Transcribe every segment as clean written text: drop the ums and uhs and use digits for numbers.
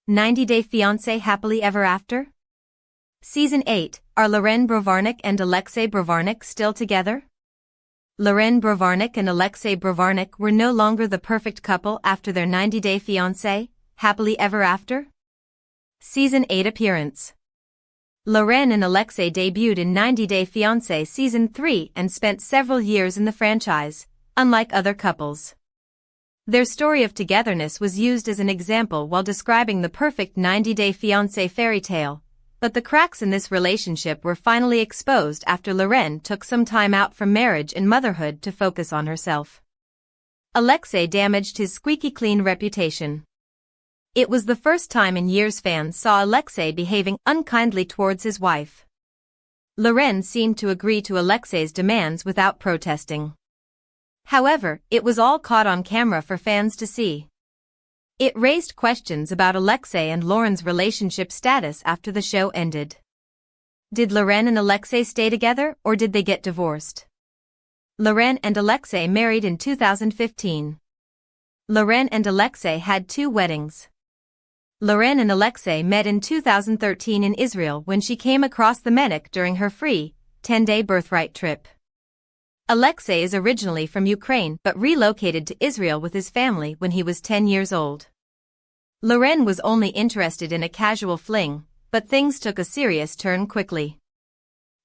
90-Day Fiancé Happily Ever After? Season 8, are Loren Brovarnik and Alexei Brovarnik still together? Loren Brovarnik and Alexei Brovarnik were no longer the perfect couple after their 90-Day Fiancé, Happily Ever After? Season 8 appearance. Loren and Alexei debuted in 90-Day Fiancé Season 3 and spent several years in the franchise, unlike other couples. Their story of togetherness was used as an example while describing the perfect 90-Day Fiancé fairy tale, but the cracks in this relationship were finally exposed after Loren took some time out from marriage and motherhood to focus on herself. Alexei damaged his squeaky clean reputation. It was the first time in years fans saw Alexei behaving unkindly towards his wife. Loren seemed to agree to Alexei's demands without protesting. However, it was all caught on camera for fans to see. It raised questions about Alexei and Loren's relationship status after the show ended. Did Loren and Alexei stay together or did they get divorced? Loren and Alexei married in 2015. Loren and Alexei had 2 weddings. Loren and Alexei met in 2013 in Israel when she came across the Menach during her free, 10-day birthright trip. Alexei is originally from Ukraine but relocated to Israel with his family when he was 10 years old. Loren was only interested in a casual fling, but things took a serious turn quickly.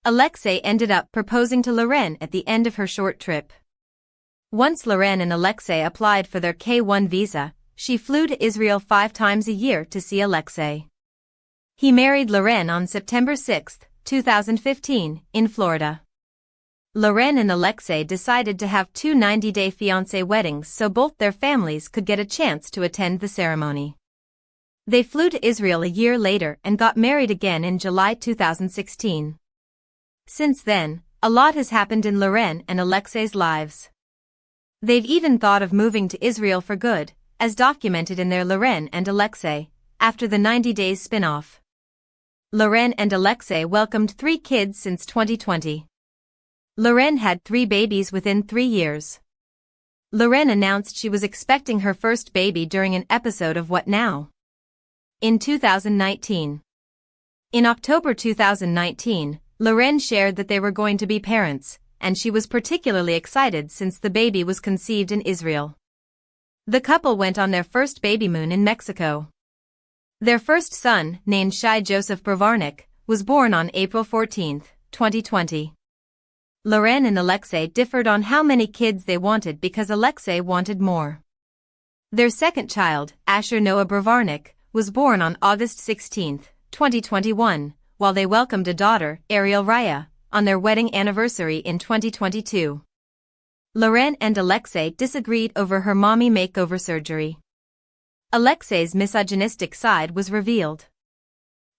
Alexei ended up proposing to Loren at the end of her short trip. Once Loren and Alexei applied for their K-1 visa, she flew to Israel 5 times a year to see Alexei. He married Loren on September 6, 2015, in Florida. Loren and Alexei decided to have 2 90-Day Fiancé weddings so both their families could get a chance to attend the ceremony. They flew to Israel a year later and got married again in July 2016. Since then, a lot has happened in Loren and Alexei's lives. They've even thought of moving to Israel for good, as documented in their Loren and Alexei, after the 90 Days spin-off. Loren and Alexei welcomed 3 kids since 2020. Loren had 3 babies within 3 years. Loren announced she was expecting her first baby during an episode of What Now? In 2019. In October 2019, Loren shared that they were going to be parents, and she was particularly excited since the baby was conceived in Israel. The couple went on their first baby moon in Mexico. Their first son, named Shai Joseph Brovarnik, was born on April 14, 2020. Loren and Alexei differed on how many kids they wanted because Alexei wanted more. Their second child, Asher Noah Brovarnik, was born on August 16, 2021, while they welcomed a daughter, Ariel Raya, on their wedding anniversary in 2022. Loren and Alexei disagreed over her mommy makeover surgery. Alexei's misogynistic side was revealed.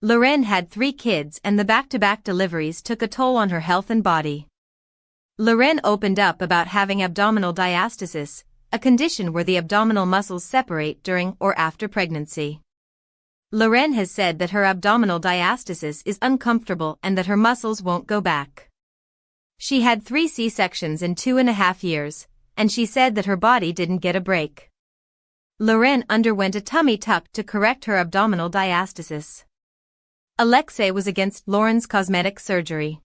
Loren had 3 kids and the back-to-back deliveries took a toll on her health and body. Loren opened up about having abdominal diastasis, a condition where the abdominal muscles separate during or after pregnancy. Loren has said that her abdominal diastasis is uncomfortable and that her muscles won't go back. She had 3 C-sections in 2.5 years, and she said that her body didn't get a break. Loren underwent a tummy tuck to correct her abdominal diastasis. Alexei was against Loren's cosmetic surgery.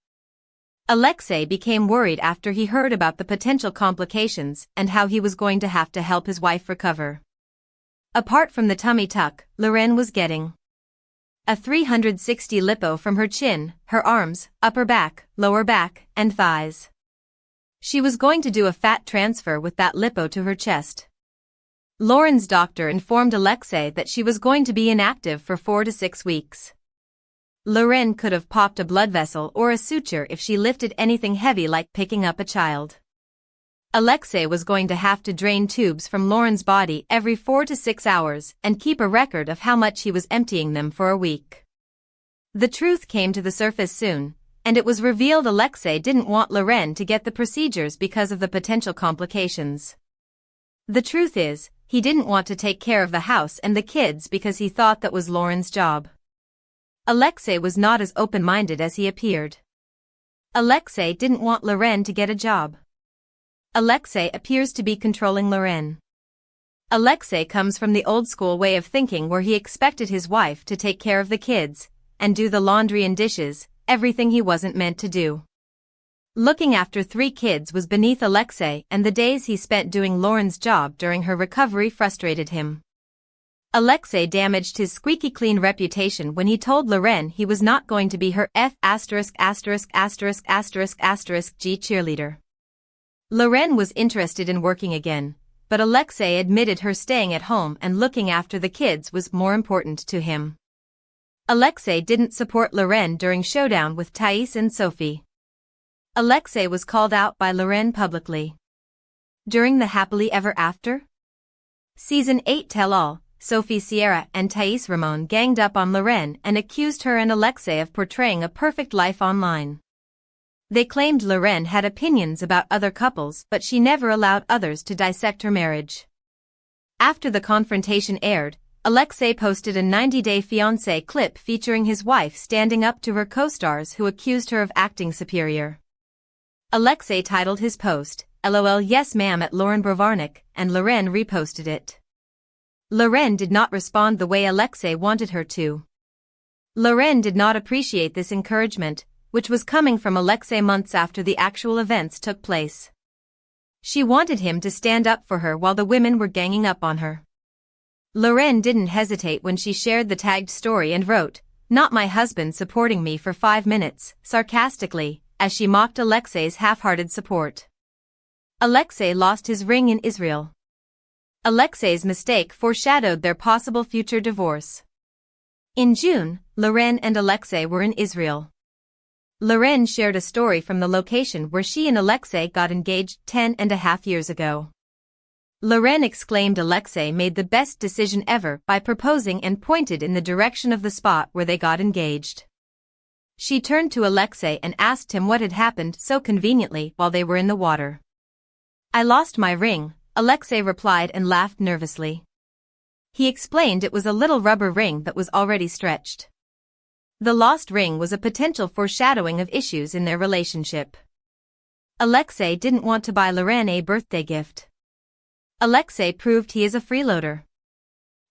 Alexei became worried after he heard about the potential complications and how he was going to have to help his wife recover. Apart from the tummy tuck, Loren was getting a 360 lipo from her chin, her arms, upper back, lower back, and thighs. She was going to do a fat transfer with that lipo to her chest. Loren's doctor informed Alexei that she was going to be inactive for 4 to 6 weeks. Loren could have popped a blood vessel or a suture if she lifted anything heavy like picking up a child. Alexei was going to have to drain tubes from Loren's body every 4 to 6 hours and keep a record of how much he was emptying them for a week. The truth came to the surface soon, and it was revealed Alexei didn't want Loren to get the procedures because of the potential complications. The truth is, he didn't want to take care of the house and the kids because he thought that was Loren's job. Alexei was not as open-minded as he appeared. Alexei didn't want Loren to get a job. Alexei appears to be controlling Loren. Alexei comes from the old-school way of thinking where he expected his wife to take care of the kids and do the laundry and dishes, everything he wasn't meant to do. Looking after 3 kids was beneath Alexei, and the days he spent doing Loren's job during her recovery frustrated him. Alexei damaged his squeaky clean reputation when he told Loren he was not going to be her G cheerleader. Loren was interested in working again, but Alexei admitted her staying at home and looking after the kids was more important to him. Alexei didn't support Loren during showdown with Thais and Sophie. Alexei was called out by Loren publicly. During the Happily Ever After? Season 8 Tell-All, Sophie Sierra and Thais Ramon ganged up on Loren and accused her and Alexei of portraying a perfect life online. They claimed Loren had opinions about other couples, but she never allowed others to dissect her marriage. After the confrontation aired, Alexei posted a 90-day Fiancé clip featuring his wife standing up to her co-stars who accused her of acting superior. Alexei titled his post, "LOL Yes Ma'am" at Loren Brovarnik, and Loren reposted it. Loren did not respond the way Alexei wanted her to. Loren did not appreciate this encouragement, which was coming from Alexei months after the actual events took place. She wanted him to stand up for her while the women were ganging up on her. Loren didn't hesitate when she shared the tagged story and wrote, "Not my husband supporting me for 5 minutes," sarcastically, as she mocked Alexei's half-hearted support. Alexei lost his ring in Israel. Alexei's mistake foreshadowed their possible future divorce. In June, Loren and Alexei were in Israel. Loren shared a story from the location where she and Alexei got engaged 10.5 years ago. Loren exclaimed Alexei made the best decision ever by proposing and pointed in the direction of the spot where they got engaged. She turned to Alexei and asked him what had happened so conveniently while they were in the water. "I lost my ring," Alexei replied and laughed nervously. He explained it was a little rubber ring that was already stretched. The lost ring was a potential foreshadowing of issues in their relationship. Alexei didn't want to buy Loren a birthday gift. Alexei proved he is a freeloader.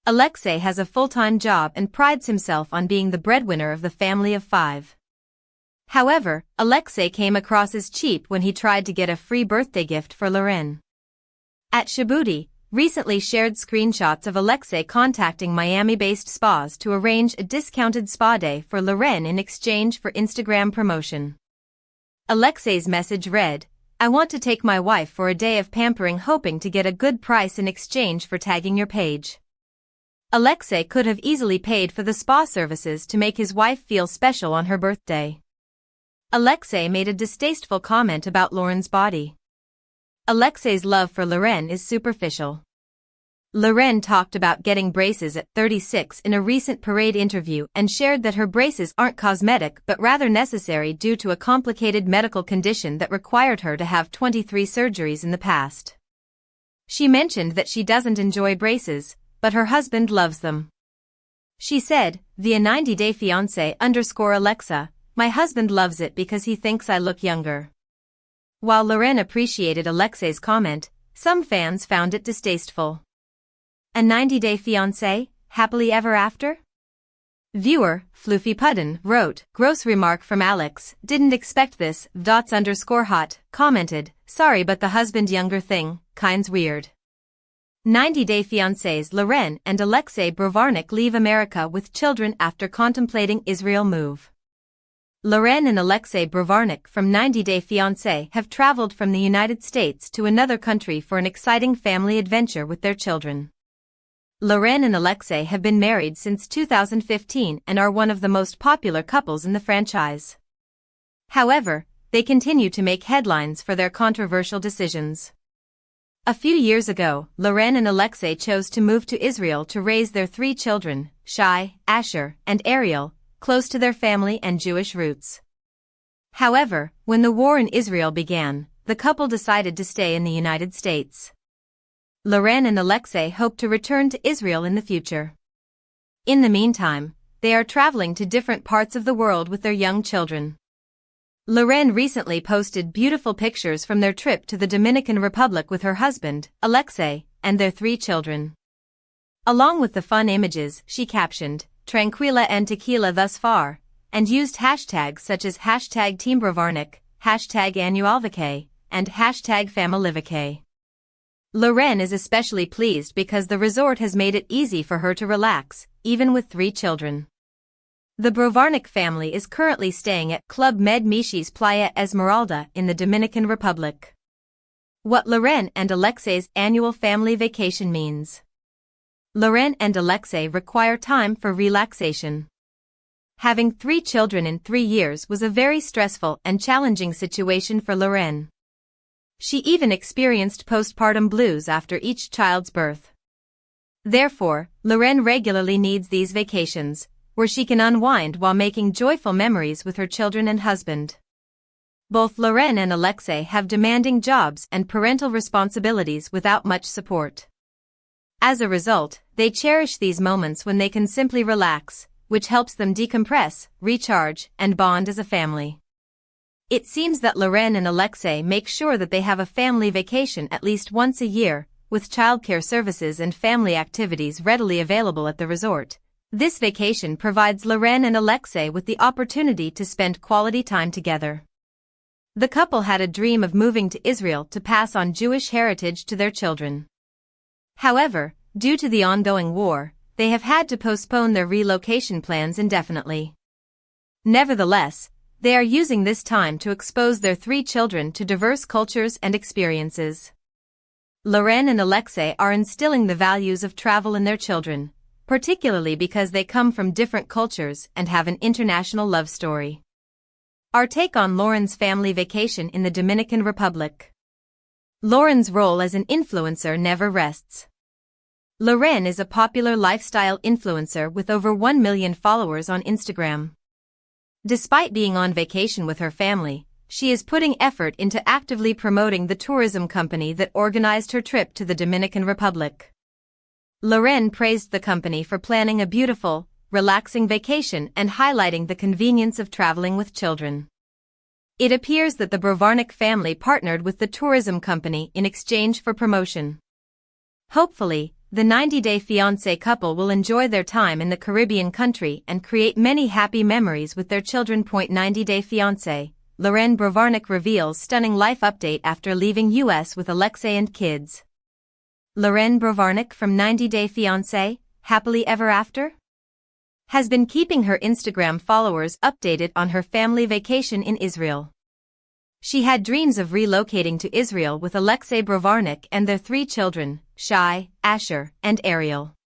Alexei has a full-time job and prides himself on being the breadwinner of the family of 5. However, Alexei came across as cheap when he tried to get a free birthday gift for Loren. At Shabuti, recently shared screenshots of Alexei contacting Miami-based spas to arrange a discounted spa day for Loren in exchange for Instagram promotion. Alexei's message read, "I want to take my wife for a day of pampering, hoping to get a good price in exchange for tagging your page." Alexei could have easily paid for the spa services to make his wife feel special on her birthday. Alexei made a distasteful comment about Loren's body. Alexei's love for Loren is superficial. Loren talked about getting braces at 36 in a recent Parade interview and shared that her braces aren't cosmetic but rather necessary due to a complicated medical condition that required her to have 23 surgeries in the past. She mentioned that she doesn't enjoy braces, but her husband loves them. She said, via 90-day Fiancé _Alexa, "My husband loves it because he thinks I look younger." While Loren appreciated Alexei's comment, some fans found it distasteful. A 90-day Fiancé, happily ever after? Viewer, Floofy Pudden, wrote, "Gross remark from Alex, didn't expect this, _hot, commented, "Sorry but the husband younger thing, kind's weird." 90-day fiancés Loren and Alexei Brovarnik leave America with children after contemplating Israel move. Loren and Alexei Brovarnik from 90-day Fiancé have traveled from the United States to another country for an exciting family adventure with their children. Loren and Alexei have been married since 2015 and are one of the most popular couples in the franchise. However, they continue to make headlines for their controversial decisions. A few years ago, Loren and Alexei chose to move to Israel to raise their 3 children, Shai, Asher, and Ariel, close to their family and Jewish roots. However, when the war in Israel began, the couple decided to stay in the United States. Loren and Alexei hope to return to Israel in the future. In the meantime, they are traveling to different parts of the world with their young children. Loren recently posted beautiful pictures from their trip to the Dominican Republic with her husband, Alexei, and their 3 children. Along with the fun images, she captioned, "Tranquila and tequila thus far," and used hashtags such as hashtag Team Brovarnik, hashtag Annualvacay, and hashtag Familivacay. Loren is especially pleased because the resort has made it easy for her to relax, even with 3 children. The Brovarnik family is currently staying at Club Med Michi's Playa Esmeralda in the Dominican Republic. What Loren and Alexei's annual family vacation means. Loren and Alexei require time for relaxation. Having 3 children in 3 years was a very stressful and challenging situation for Loren. She even experienced postpartum blues after each child's birth. Therefore, Loren regularly needs these vacations, where she can unwind while making joyful memories with her children and husband. Both Loren and Alexei have demanding jobs and parental responsibilities without much support. As a result, they cherish these moments when they can simply relax, which helps them decompress, recharge, and bond as a family. It seems that Loren and Alexei make sure that they have a family vacation at least once a year, with childcare services and family activities readily available at the resort. This vacation provides Loren and Alexei with the opportunity to spend quality time together. The couple had a dream of moving to Israel to pass on Jewish heritage to their children. However, due to the ongoing war, they have had to postpone their relocation plans indefinitely. Nevertheless, they are using this time to expose their 3 children to diverse cultures and experiences. Loren and Alexei are instilling the values of travel in their children, particularly because they come from different cultures and have an international love story. Our take on Loren's family vacation in the Dominican Republic. Loren's role as an influencer never rests. Loren is a popular lifestyle influencer with over 1 million followers on Instagram. Despite being on vacation with her family, she is putting effort into actively promoting the tourism company that organized her trip to the Dominican Republic. Loren praised the company for planning a beautiful, relaxing vacation and highlighting the convenience of traveling with children. It appears that the Brovarnik family partnered with the tourism company in exchange for promotion. Hopefully, the 90-day fiancé couple will enjoy their time in the Caribbean country and create many happy memories with their children. 90-day fiancé, Loren Brovarnik reveals stunning life update after leaving US with Alexei and kids. Loren Brovarnik from 90-day fiancé, happily ever after? Has been keeping her Instagram followers updated on her family vacation in Israel. She had dreams of relocating to Israel with Alexei Brovarnik and their 3 children, Shai, Asher, and Ariel.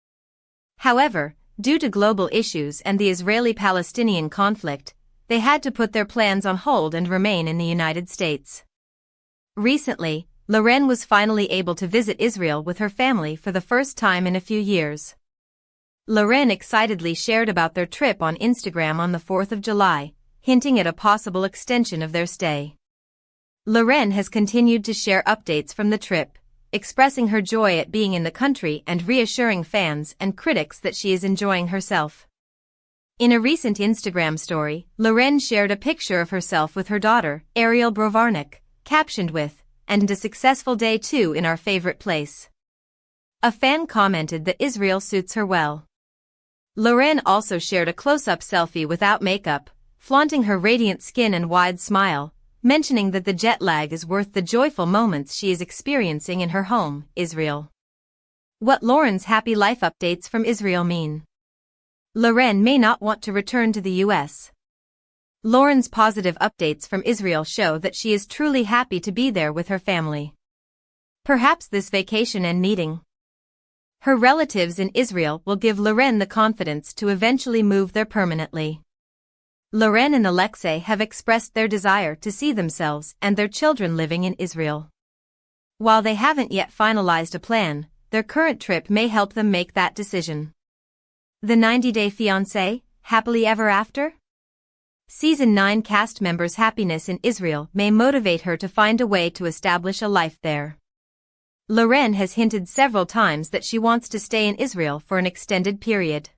However, due to global issues and the Israeli-Palestinian conflict, they had to put their plans on hold and remain in the United States. Recently, Loren was finally able to visit Israel with her family for the first time in a few years. Loren excitedly shared about their trip on Instagram on the 4th of July, hinting at a possible extension of their stay. Loren has continued to share updates from the trip, expressing her joy at being in the country and reassuring fans and critics that she is enjoying herself. In a recent Instagram story, Loren shared a picture of herself with her daughter, Ariel Brovarnik, captioned with, "And a successful day too in our favorite place." A fan commented that Israel suits her well. Loren also shared a close-up selfie without makeup, flaunting her radiant skin and wide smile, mentioning that the jet lag is worth the joyful moments she is experiencing in her home, Israel. What Loren's happy life updates from Israel mean? Loren may not want to return to the US. Loren's positive updates from Israel show that she is truly happy to be there with her family. Perhaps this vacation and meeting her relatives in Israel will give Loren the confidence to eventually move there permanently. Loren and Alexei have expressed their desire to see themselves and their children living in Israel. While they haven't yet finalized a plan, their current trip may help them make that decision. The 90-day fiancé, happily ever after? Season 9 cast members' happiness in Israel may motivate her to find a way to establish a life there. Loren has hinted several times that she wants to stay in Israel for an extended period.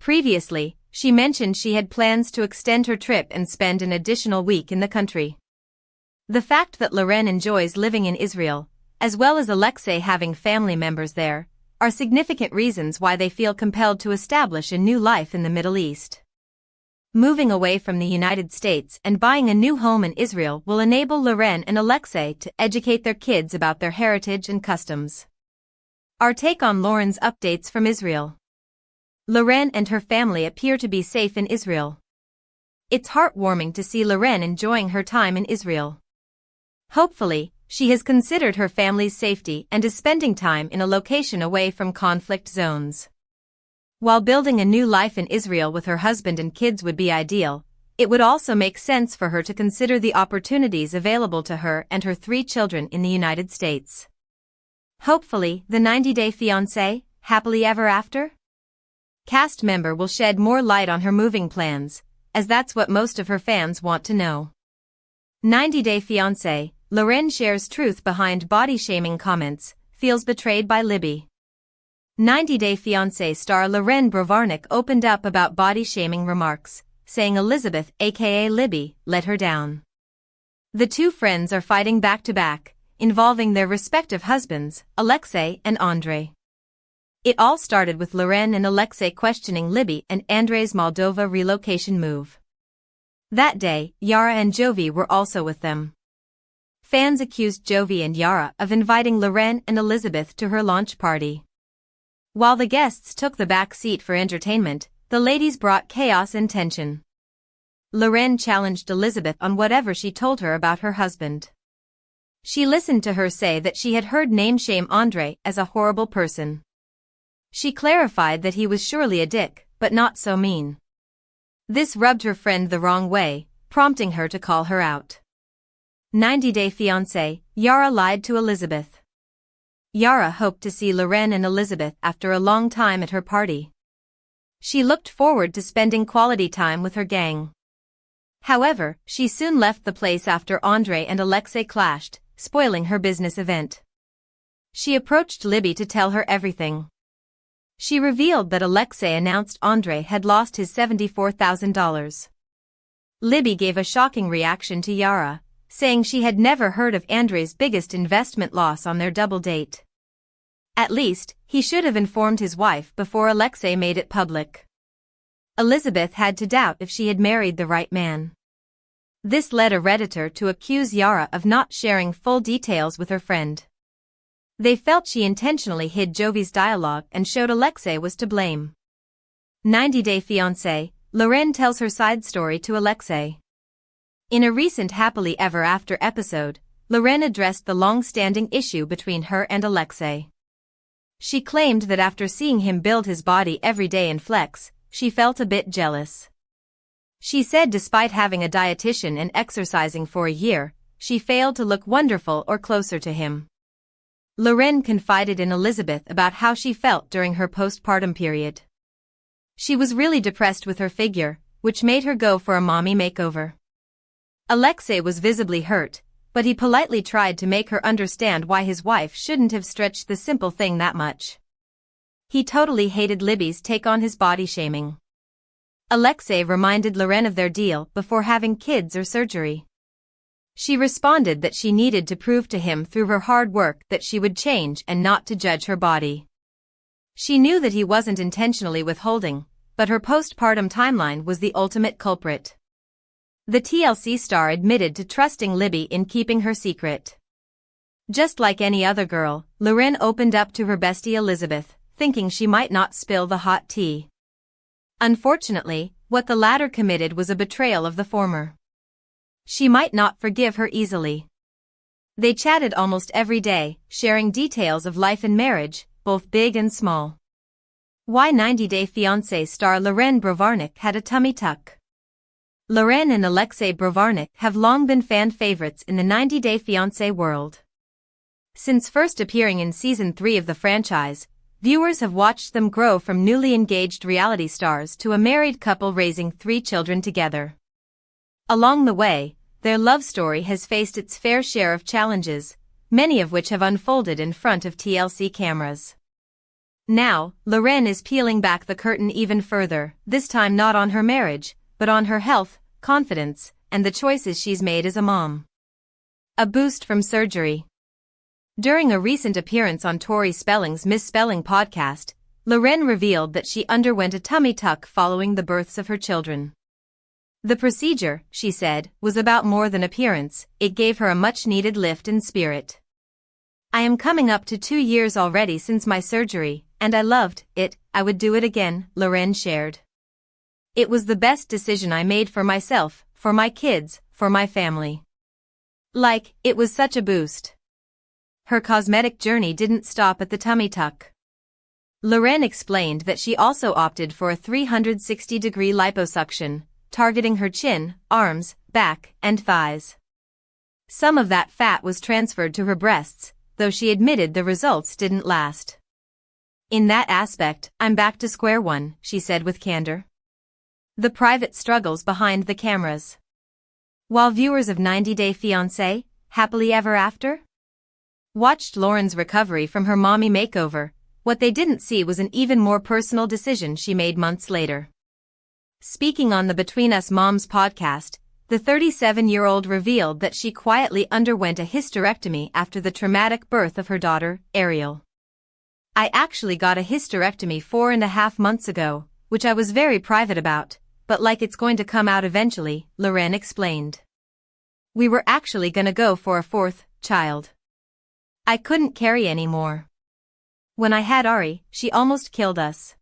Previously, she mentioned she had plans to extend her trip and spend an additional week in the country. The fact that Loren enjoys living in Israel, as well as Alexei having family members there, are significant reasons why they feel compelled to establish a new life in the Middle East. Moving away from the United States and buying a new home in Israel will enable Loren and Alexei to educate their kids about their heritage and customs. Our take on Loren's updates from Israel. Loren and her family appear to be safe in Israel. It's heartwarming to see Loren enjoying her time in Israel. Hopefully, she has considered her family's safety and is spending time in a location away from conflict zones. While building a new life in Israel with her husband and kids would be ideal, it would also make sense for her to consider the opportunities available to her and her 3 children in the United States. Hopefully, the 90-day fiancé, happily ever after? Cast member will shed more light on her moving plans, as that's what most of her fans want to know. 90-day fiancé, Loren shares truth behind body-shaming comments, feels betrayed by Libby. 90-day fiancé star Loren Brovarnik opened up about body-shaming remarks, saying Elizabeth aka Libby let her down. The two friends are fighting back-to-back, involving their respective husbands, Alexei and Andrei. It all started with Loren and Alexei questioning Libby and Andrei's Moldova relocation move. That day, Yara and Jovi were also with them. Fans accused Jovi and Yara of inviting Loren and Elizabeth to her launch party. While the guests took the back seat for entertainment, the ladies brought chaos and tension. Loren challenged Elizabeth on whatever she told her about her husband. She listened to her say that she had heard name-shame Andrei as a horrible person. She clarified that he was surely a dick, but not so mean. This rubbed her friend the wrong way, prompting her to call her out. 90-day fiancé, Yara lied to Elizabeth. Yara hoped to see Loren and Elizabeth after a long time at her party. She looked forward to spending quality time with her gang. However, she soon left the place after Andrei and Alexei clashed, spoiling her business event. She approached Libby to tell her everything. She revealed that Alexei announced Andrei had lost his $74,000. Libby gave a shocking reaction to Yara, saying she had never heard of Andrei's biggest investment loss on their double date. At least, he should have informed his wife before Alexei made it public. Elizabeth had to doubt if she had married the right man. This led a Redditor to accuse Yara of not sharing full details with her friend. They felt she intentionally hid Jovi's dialogue and showed Alexei was to blame. 90-day fiancé, Loren tells her side story to Alexei. In a recent Happily Ever After episode, Loren addressed the long-standing issue between her and Alexei. She claimed that after seeing him build his body every day and flex, she felt a bit jealous. She said despite having a dietitian and exercising for a year, she failed to look wonderful or closer to him. Loren confided in Elizabeth about how she felt during her postpartum period. She was really depressed with her figure, which made her go for a mommy makeover. Alexei was visibly hurt, but he politely tried to make her understand why his wife shouldn't have stretched the simple thing that much. He totally hated Libby's take on his body shaming. Alexei reminded Loren of their deal before having kids or surgery. She responded that she needed to prove to him through her hard work that she would change and not to judge her body. She knew that he wasn't intentionally withholding, but her postpartum timeline was the ultimate culprit. The TLC star admitted to trusting Libby in keeping her secret. Just like any other girl, Loren opened up to her bestie Elizabeth, thinking she might not spill the hot tea. Unfortunately, what the latter committed was a betrayal of the former. She might not forgive her easily. They chatted almost every day, sharing details of life and marriage, both big and small. Why 90-day fiancé star Loren Brovarnik had a tummy tuck. Loren and Alexei Brovarnik have long been fan favorites in the 90-day fiancé world. Since first appearing in season 3 of the franchise, viewers have watched them grow from newly engaged reality stars to a married couple raising 3 children together. Along the way, their love story has faced its fair share of challenges, many of which have unfolded in front of TLC cameras. Now, Loren is peeling back the curtain even further, this time not on her marriage, but on her health, confidence, and the choices she's made as a mom. A boost from surgery. During a recent appearance on Tori Spelling's Misspelling podcast, Loren revealed that she underwent a tummy tuck following the births of her children. The procedure, she said, was about more than appearance, it gave her a much-needed lift in spirit. I am coming up to 2 years already since my surgery, and I loved it, I would do it again, Loren shared. It was the best decision I made for myself, for my kids, for my family. It was such a boost. Her cosmetic journey didn't stop at the tummy tuck. Loren explained that she also opted for a 360-degree liposuction, targeting her chin, arms, back, and thighs. Some of that fat was transferred to her breasts, though she admitted the results didn't last. In that aspect, I'm back to square one, she said with candor. The private struggles behind the cameras. While viewers of 90 Day Fiancé, Happily Ever After, watched Loren's recovery from her mommy makeover, what they didn't see was an even more personal decision she made months later. Speaking on the Between Us Moms podcast, the 37-year-old revealed that she quietly underwent a hysterectomy after the traumatic birth of her daughter, Ariel. I actually got a hysterectomy 4.5 months ago, which I was very private about, but it's going to come out eventually, Loren explained. We were actually gonna go for a 4th child. I couldn't carry anymore. When I had Ari, she almost killed us.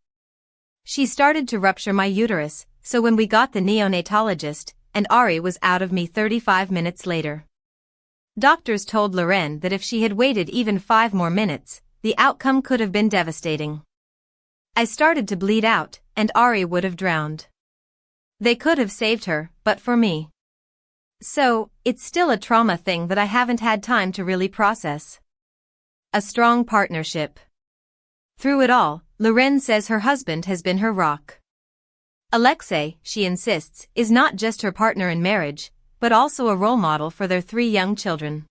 She started to rupture my uterus, so when we got the neonatologist, and Ari was out of me 35 minutes later. Doctors told Loren that if she had waited even 5 more minutes, the outcome could have been devastating. I started to bleed out, and Ari would have drowned. They could have saved her, but for me. So, it's still a trauma thing that I haven't had time to really process. A strong partnership. Through it all, Loren says her husband has been her rock. Alexei, she insists, is not just her partner in marriage, but also a role model for their 3 young children.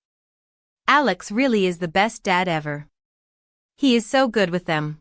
Alex really is the best dad ever. He is so good with them.